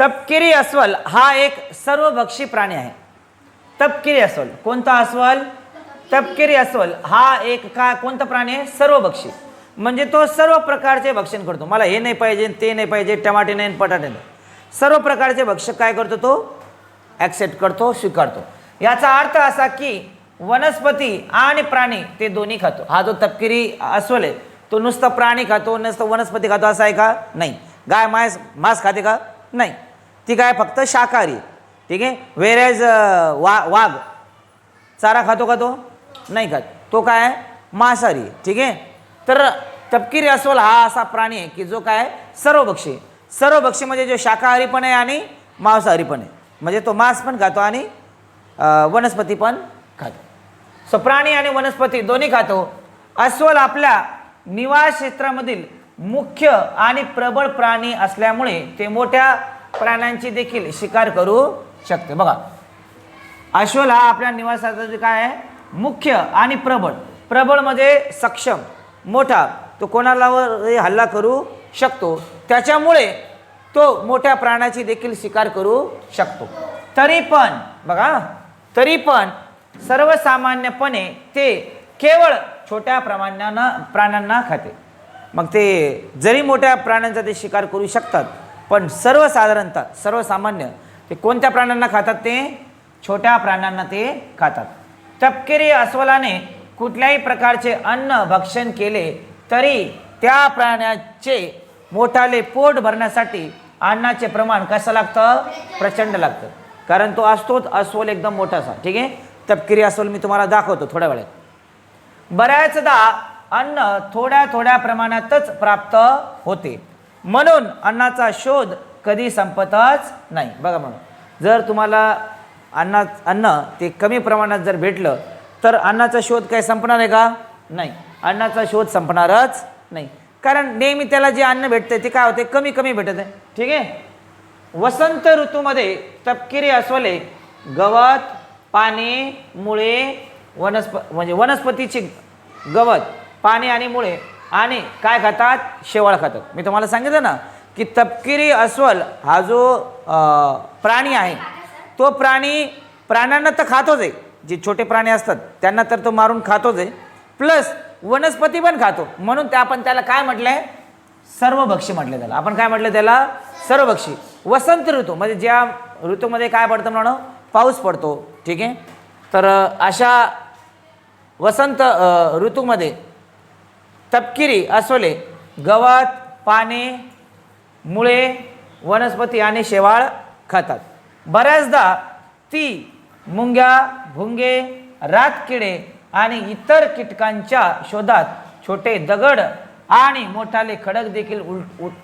तपकिरी अस्वल हा एक सर्वभक्षी प्राणी आहे. तपकिरी अस्वल, कोणता अस्वल? तपकिरी अस्वल हा एक कोणता प्राणी आहे? सर्वभक्षी. म्हणजे तो सर्व प्रकारचे भक्षण करतो. मला हे नाही पाहिजे, ते नाही पाहिजे, टमाटे नाही, बटाटे नाही, सर्व प्रकारचे भक्षक काय करतो तो? ॲक्सेप्ट करतो, स्वीकारतो. याचा अर्थ असा की वनस्पती आणि प्राणी ते दोन्ही खातो. हा जो तपकिरी अस्वल आहे तो नुसतं प्राणी खातो, नुसतं वनस्पती खातो असं आहे का? नाही. गाय मांस खाते का? नाही. ती गाय फक्त शाकाहारी. ठीक आहे. व्हेरेज वाघ चारा खातो का? तो नाही खात. तो काय आहे? मांसाहारी. ठीक आहे. तर तपकिरी अस्वल हा असा प्राणी आहे की जो काय? सर्वभक्षी. सर्वभक्षी म्हणजे जो शाकाहारी पण आहे आणि मांसाहारी पण आहे. म्हणजे तो मांस पण खातो आणि वनस्पती पण खातो. सो प्राणी आणि वनस्पती दोन्ही खातो. अस्वल आपल्या निवास क्षेत्रामधील मुख्य आणि प्रबळ प्राणी असल्यामुळे ते मोठ्या प्राण्यांची देखील शिकार करू शकते. बघा, अस्वल हा आपल्या निवासाचा काय आहे? मुख्य आणि प्रबळ. प्रबळ म्हणजे सक्षम, मोठा. तो कोणाला हल्ला करू शकतो. त्याच्यामुळे तो मोठ्या प्राण्याची देखील शिकार करू शकतो. तरी पण बघा, तरी पण सर्वसामान्यपणे ते केवळ छोट्या प्राण्यांना खाते. मग ते जरी मोठ्या प्राण्यांचा ते शिकार करू शकतात पण सर्वसाधारणतः सर्वसामान्य ते कोणत्या प्राण्यांना खातात? ते छोट्या प्राण्यांना ते खातात. तपकिरी अस्वलाने कुठल्याही प्रकारचे अन्न भक्षण केले तरी त्या प्राण्याचे मोठाले पोट भरण्यासाठी अन्नाचे प्रमाण कसं लागतं? प्रचंड लागतं. कारण तो असतोच अस्वल एकदम मोठासा. ठीक आहे. तपकिरी अस्वल मी तुम्हाला दाखवतो थोड्या वेळात. बऱ्याचदा अन्न थोड्या थोड्या प्रमाणातच प्राप्त होते, म्हणून अन्नाचा शोध कधी संपतच नाही. बघा, म्हणून जर तुम्हाला अन्न ते कमी प्रमाणात जर भेटलं तर अन्नाचा शोध काय संपणार आहे का? नाही. अन्नाचा शोध संपणारच नाही. कारण नेहमी त्याला जे अन्न भेटते ते काय होते? कमी कमी भेटत आहे. ठीक आहे. वसंत ऋतूमध्ये तपकिरी अस्वले गवत, पाने, मुळे, म्हणजे वनस्पतीची गवत, पाने आणि मुळे आणि काय खातात? शेवाळ खातात. मी तुम्हाला सांगितलं ना की तपकिरी अस्वल हा जो प्राणी आहे तो प्राण्यांना तर खातोच आहे. जे छोटे प्राणी असतात त्यांना तर तो मारून खातोच आहे, प्लस वनस्पती पण खातो. म्हणून आपण त्याला काय म्हटलंय? सर्वभक्षी म्हटलं त्याला. आपण काय म्हटलं त्याला? सर्वभक्षी. वसंत ऋतू म्हणजे ज्या ऋतूमध्ये काय पडतं म्हणून? पाऊस पडतो. ठीक आहे. तर अशा वसंत ऋतूमध्ये तपकिरी अस्वले गवत, पाने, मुळे, वनस्पती आणि शेवाळ खातात. बऱ्याचदा ती मुंग्या, भुंगे, रातकिडे आणि इतर कीटकांच्या शोधात छोटे दगड आणि मोठाले खडक देखील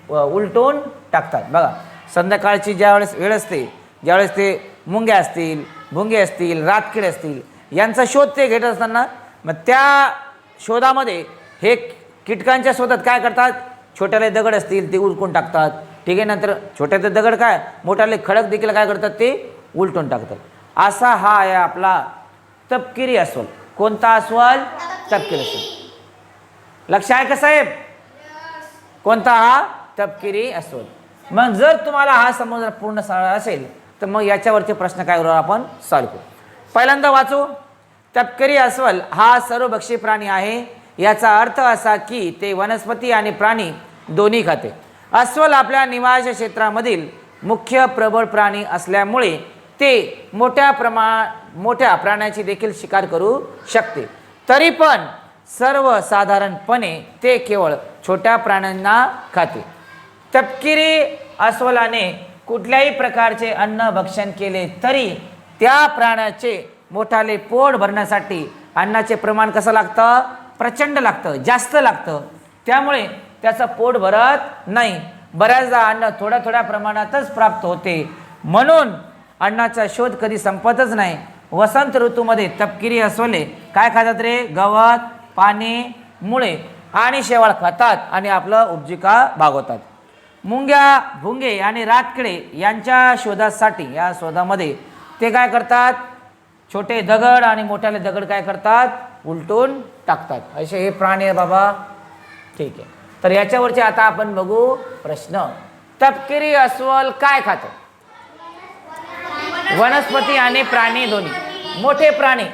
उलटून टाकतात. बघा, संध्याकाळची ज्यावेळेस वेळ असते, ज्यावेळेस ते मुंग्या असतील, भुंगे असतील, रातकिडे असतील, यांचा शोध ते घेत असताना मग त्या शोधामध्ये हे कीटकांच्या शोधात काय करतात? छोट्याले दगड असतील ते उलटून टाकतात. ठीक आहे. नंतर छोट्याले दगड काय, मोठाले खडक देखील काय करतात? ते उलटून टाकतात. असा हा आहे आपला तपकिरी अस्वल. कोणता अस्वल? तपकिरी अस्वल. लक्ष आहे का साहेब? कोणता? हा तपकिरी अस्वल. मग जर तुम्हाला हा समज पूर्ण असेल तर मग याच्यावरचे प्रश्न काय करू आपण? सॉल्व करू. पहिल्यांदा वाचू. तपकिरी अस्वल हा सर्वभक्षी प्राणी आहे. याचा अर्थ असा की ते वनस्पती आणि प्राणी दोन्ही खाते. अस्वल आपल्या निवास क्षेत्रामधील मुख्य प्रबळ प्राणी असल्यामुळे ते मोठ्या प्राण्याची देखील शिकार करू शकते. तरी पण सर्वसाधारणपणे ते केवळ छोट्या प्राण्यांना खाते. तपकिरी अस्वलाने कुठल्याही प्रकारचे अन्न भक्षण केले तरी त्या प्राण्याचे मोठाले पोट भरण्यासाठी अन्नाचे प्रमाण कसं लागतं? प्रचंड लागतं, जास्त लागतं. त्यामुळे त्याचं पोट भरत नाही. बऱ्याचदा अन्न थोड्या थोड्या प्रमाणातच प्राप्त होते, म्हणून अन्नाचा शोध कधी संपतच नाही. वसंत ऋतूमध्ये तपकिरी अस्वले काय खातात रे? गवत, पाने, मुळे आणि शेवाळ खातात आणि आपलं उपजीविका भागवतात. मुंग्या, भुंगे आणि रातकिडे यांच्या शोधासाठी या शोधामध्ये ते काय करतात? छोटे दगड आणि मोठ्याले दगड काय करतात? उलटून टाकतात. असे हे प्राणी आहे बाबा. ठीक आहे. तर याच्यावरचे आता आपण बघू प्रश्न. तपकिरी अस्वल काय खातं? वनस्पती आणि प्राणी दोन्ही. मोठे प्राणी,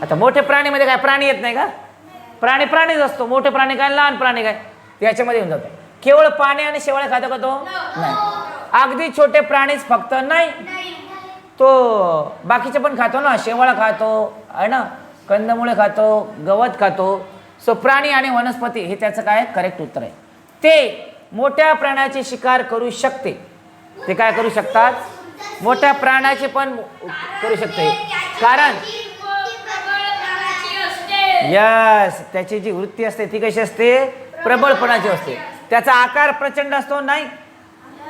आता मोठे प्राणीमध्ये काय प्राणी येत नाही का? प्राणी प्राणीच असतो. मोठे प्राणी काय, लहान प्राणी काय, त्याच्यामध्ये येऊन जातो. केवळ पाणी आणि शेवाळे खातो का तो? नाही. अगदी छोटे प्राणीच फक्त नाही, तो बाकीचे पण खातो ना, शेवाळा खातो आहे ना, कंदमुळे खातो, गवत खातो. सो प्राणी आणि वनस्पती हे त्याचं काय करेक्ट उत्तर आहे. ते मोठ्या प्राण्याची शिकार करू शकते. ते काय करू शकतात? मोठ्या प्राण्याचे पण करू शकते, कारण यस, त्याची जी वृत्ती असते ती कशी असते? प्रबळपणाची असते. त्याचा आकार प्रचंड असतो नाही,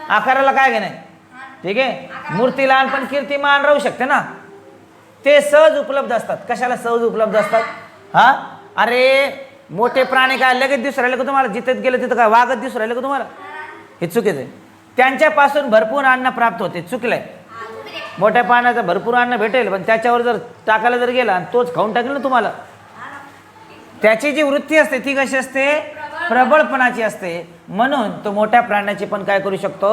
आकाराला काय घे नाही, ठीक आहे. मूर्ती लहान पण कीर्तिमान राहू शकते ना. ते सहज उपलब्ध असतात. कशाला सहज उपलब्ध असतात? हा, अरे मोठे प्राणी काय लगेच दिसू राहिले का तुम्हाला? जिथं गेलं तिथं काय वागत दिसू राहिले का तुम्हाला? हे चुकीचं आहे. त्यांच्यापासून भरपूर अन्न प्राप्त होते, चुकलंय. मोठ्या प्राण्याचं भरपूर अन्न भेटेल, पण त्याच्यावर जर टाकायला जर गेला आणि तोच खाऊन टाकेल ना तुम्हाला. त्याची जी वृत्ती असते ती कशी असते? प्रबळपणाची असते. म्हणून तो मोठ्या प्राण्याची पण काय करू शकतो?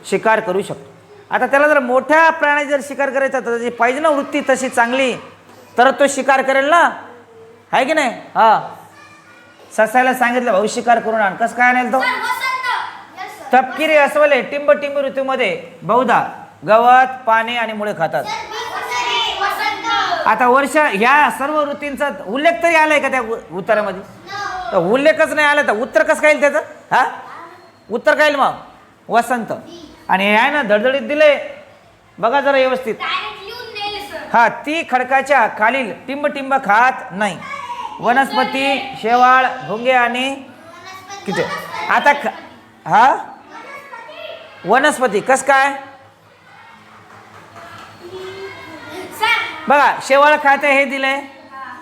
शिकार करू शकतो. आता त्याला जर मोठ्या प्राण्याची जर शिकार करायचा तर त्याची पाहिजे ना वृत्ती तशी चांगली, तर तो शिकार करेल ना, आहे की नाही? हा, ससायला सांगितलं भाऊ शिकार करून आण, कसं काय आणेल तो? तपकिरी अस्वले टिंब ऋतूमध्ये बहुधा गवत, पाने आणि मुळे खातात. आता वर्ष ह्या सर्व ऋतूंचा उल्लेख तरी आलाय का त्या उत्तरामध्ये? तर उल्लेखच नाही आला तर उत्तर कसं काय येईल त्याचं? हा, उत्तर काय येईल मग? वसंत. आणि हे आहे ना धडधडीत दिले बघा जरा व्यवस्थित. हा, ती खडकाच्या खालील टिंब खात नाही. वनस्पती, शेवाळ, भुंगे आणि किती. आता हा वनस्पती कस काय बघा, शेवाळ खाते हे दिले,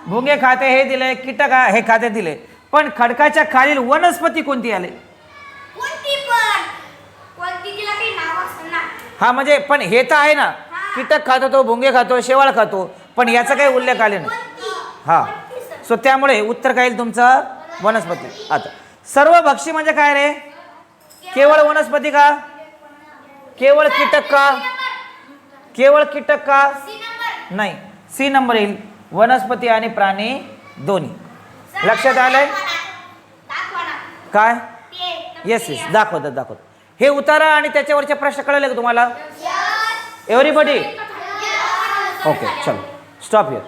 भुंगे खाते हे दिले, कीटक हे खाते दिले, पण खडकाच्या खालील वनस्पती कोणती आले? हा, म्हणजे पण हे तर आहे ना, कीटक खातो तो, भुंगे खातो, शेवाळ खातो, पण याचा काही उल्लेख आले नाही. हा, सो त्यामुळे उत्तर काय येईल तुमचं? वनस्पती. आता सर्व भक्षी म्हणजे काय रे? केवळ वनस्पती का? केवळ कीटक का? केवळ कीटक का? नाही, सी नंबर येईल. वनस्पती आणि प्राणी दोन्ही. लक्षात आलंय काय? येस येस, दाखवत. हे उतारा आणि त्याच्यावरचे प्रश्न कळले का तुम्हाला? एव्हरीबडी? ओके, चलो स्टॉप हिअर.